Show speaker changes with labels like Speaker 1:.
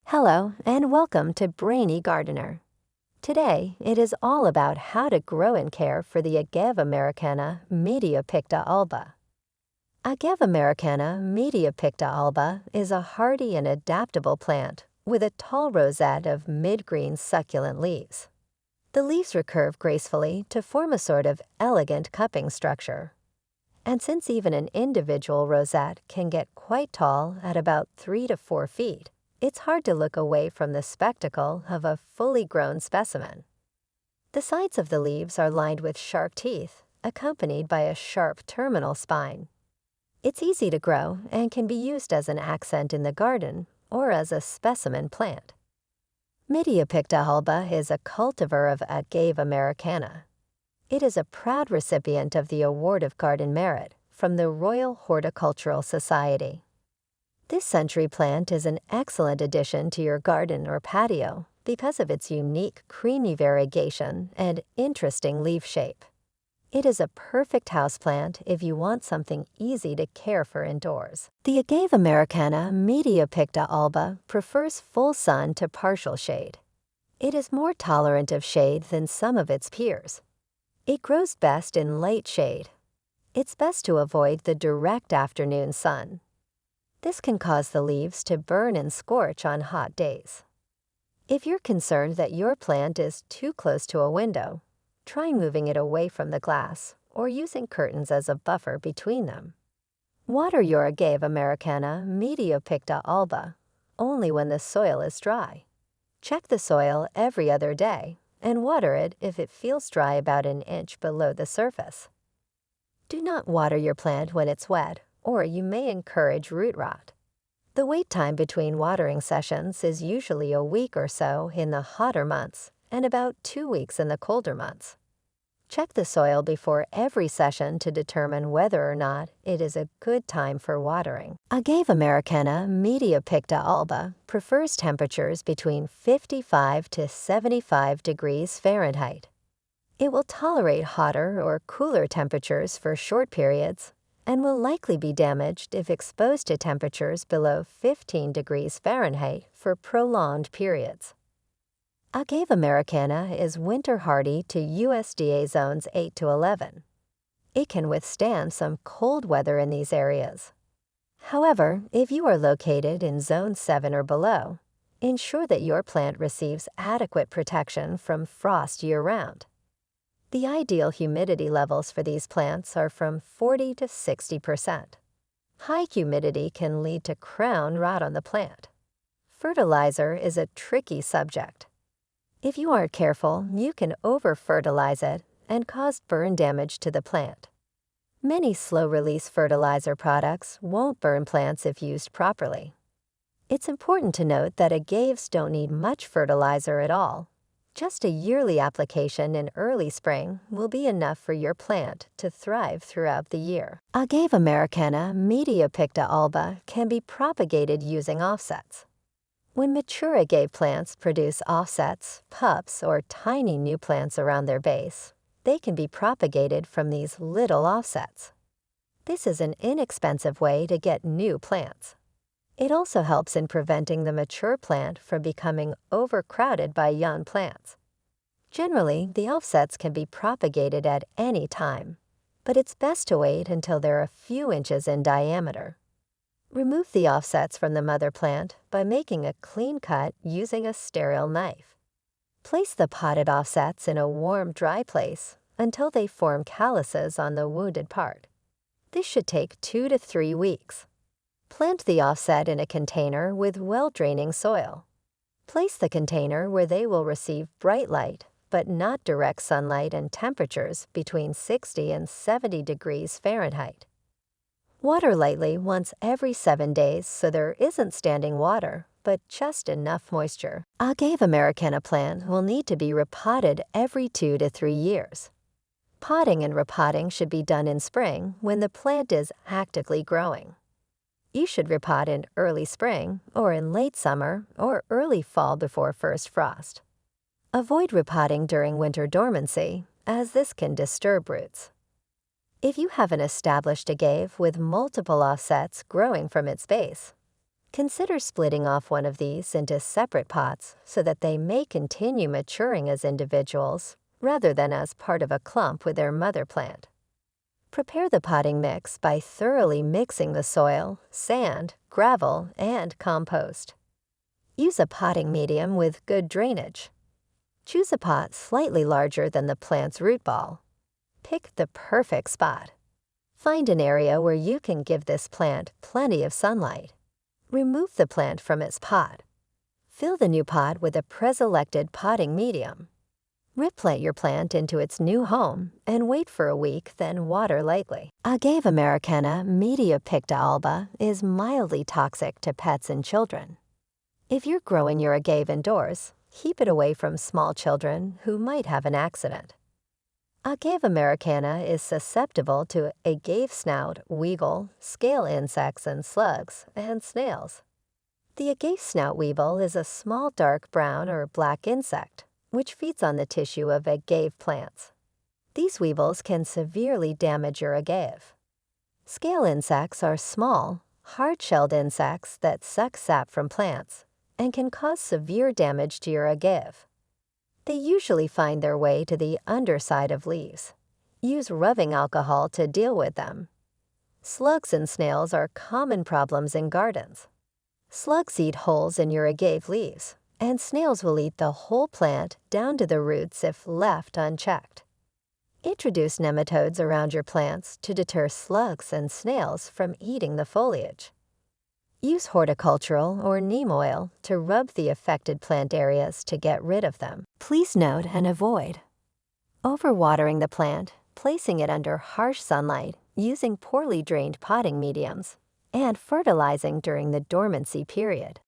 Speaker 1: Hello, and welcome to Brainy Gardener. Today, it is all about how to grow and care for the Agave americana Mediopicta Alba. Agave americana Mediopicta Alba is a hardy and adaptable plant with a tall rosette of mid-green succulent leaves. The leaves recurve gracefully to form a sort of elegant cupping structure. And since even an individual rosette can get quite tall at about 3 to 4 feet, it's hard to look away from the spectacle of a fully grown specimen. The sides of the leaves are lined with sharp teeth, accompanied by a sharp terminal spine. It's easy to grow and can be used as an accent in the garden or as a specimen plant. Mediopicta alba is a cultivar of Agave americana. It is a proud recipient of the Award of Garden Merit from the Royal Horticultural Society. This century plant is an excellent addition to your garden or patio because of its unique creamy variegation and interesting leaf shape. It is a perfect houseplant if you want something easy to care for indoors. The Agave americana Mediopicta alba prefers full sun to partial shade. It is more tolerant of shade than some of its peers. It grows best in light shade. It's best to avoid the direct afternoon sun. This can cause the leaves to burn and scorch on hot days. If you're concerned that your plant is too close to a window, try moving it away from the glass or using curtains as a buffer between them. Water your Agave americana Mediopicta alba only when the soil is dry. Check the soil every other day and water it if it feels dry about an inch below the surface. Do not water your plant when it's wet, or you may encourage root rot. The wait time between watering sessions is usually a week or so in the hotter months and about 2 weeks in the colder months. Check the soil before every session to determine whether or not it is a good time for watering. Agave americana Mediopicta alba prefers temperatures between 55 to 75 degrees Fahrenheit. It will tolerate hotter or cooler temperatures for short periods and will likely be damaged if exposed to temperatures below 15 degrees Fahrenheit for prolonged periods. Agave americana is winter hardy to USDA zones 8 to 11. It can withstand some cold weather in these areas. However, if you are located in zone 7 or below, ensure that your plant receives adequate protection from frost year-round. The ideal humidity levels for these plants are from 40 to 60%. High humidity can lead to crown rot on the plant. Fertilizer is a tricky subject. If you aren't careful, you can over-fertilize it and cause burn damage to the plant. Many slow-release fertilizer products won't burn plants if used properly. It's important to note that agaves don't need much fertilizer at all. Just a yearly application in early spring will be enough for your plant to thrive throughout the year. Agave americana Mediopicta alba can be propagated using offsets. When mature agave plants produce offsets, pups, or tiny new plants around their base, they can be propagated from these little offsets. This is an inexpensive way to get new plants. It also helps in preventing the mature plant from becoming overcrowded by young plants. Generally, the offsets can be propagated at any time, but it's best to wait until they're a few inches in diameter. Remove the offsets from the mother plant by making a clean cut using a sterile knife. Place the potted offsets in a warm, dry place until they form calluses on the wounded part. This should take 2 to 3 weeks. Plant the offset in a container with well-draining soil. Place the container where they will receive bright light, but not direct sunlight and temperatures between 60 and 70 degrees Fahrenheit. Water lightly once every 7 days so there isn't standing water, but just enough moisture. Agave americana plant will need to be repotted every 2 to 3 years. Potting and repotting should be done in spring when the plant is actively growing. You should repot in early spring or in late summer or early fall before first frost. Avoid repotting during winter dormancy, as this can disturb roots. If you have an established agave with multiple offsets growing from its base, Consider splitting off one of these into separate pots so that they may continue maturing as individuals rather than as part of a clump with their mother plant. Prepare the potting mix by thoroughly mixing the soil, sand, gravel, and compost. Use a potting medium with good drainage. Choose a pot slightly larger than the plant's root ball. Pick the perfect spot. Find an area where you can give this plant plenty of sunlight. Remove the plant from its pot. Fill the new pot with a pre-selected potting medium. Replant your plant into its new home and wait for a week, then water lightly. Agave americana Mediopicta Alba is mildly toxic to pets and children. If you're growing your agave indoors, keep it away from small children who might have an accident. Agave americana is susceptible to agave snout, weevil, scale insects and slugs, and snails. The agave snout weevil is a small dark brown or black insect which feeds on the tissue of agave plants. These weevils can severely damage your agave. Scale insects are small, hard-shelled insects that suck sap from plants and can cause severe damage to your agave. They usually find their way to the underside of leaves. Use rubbing alcohol to deal with them. Slugs and snails are common problems in gardens. Slugs eat holes in your agave leaves, and snails will eat the whole plant down to the roots if left unchecked. Introduce nematodes around your plants to deter slugs and snails from eating the foliage. Use horticultural or neem oil to rub the affected plant areas to get rid of them. Please note and avoid overwatering the plant, placing it under harsh sunlight, using poorly drained potting mediums, and fertilizing during the dormancy period.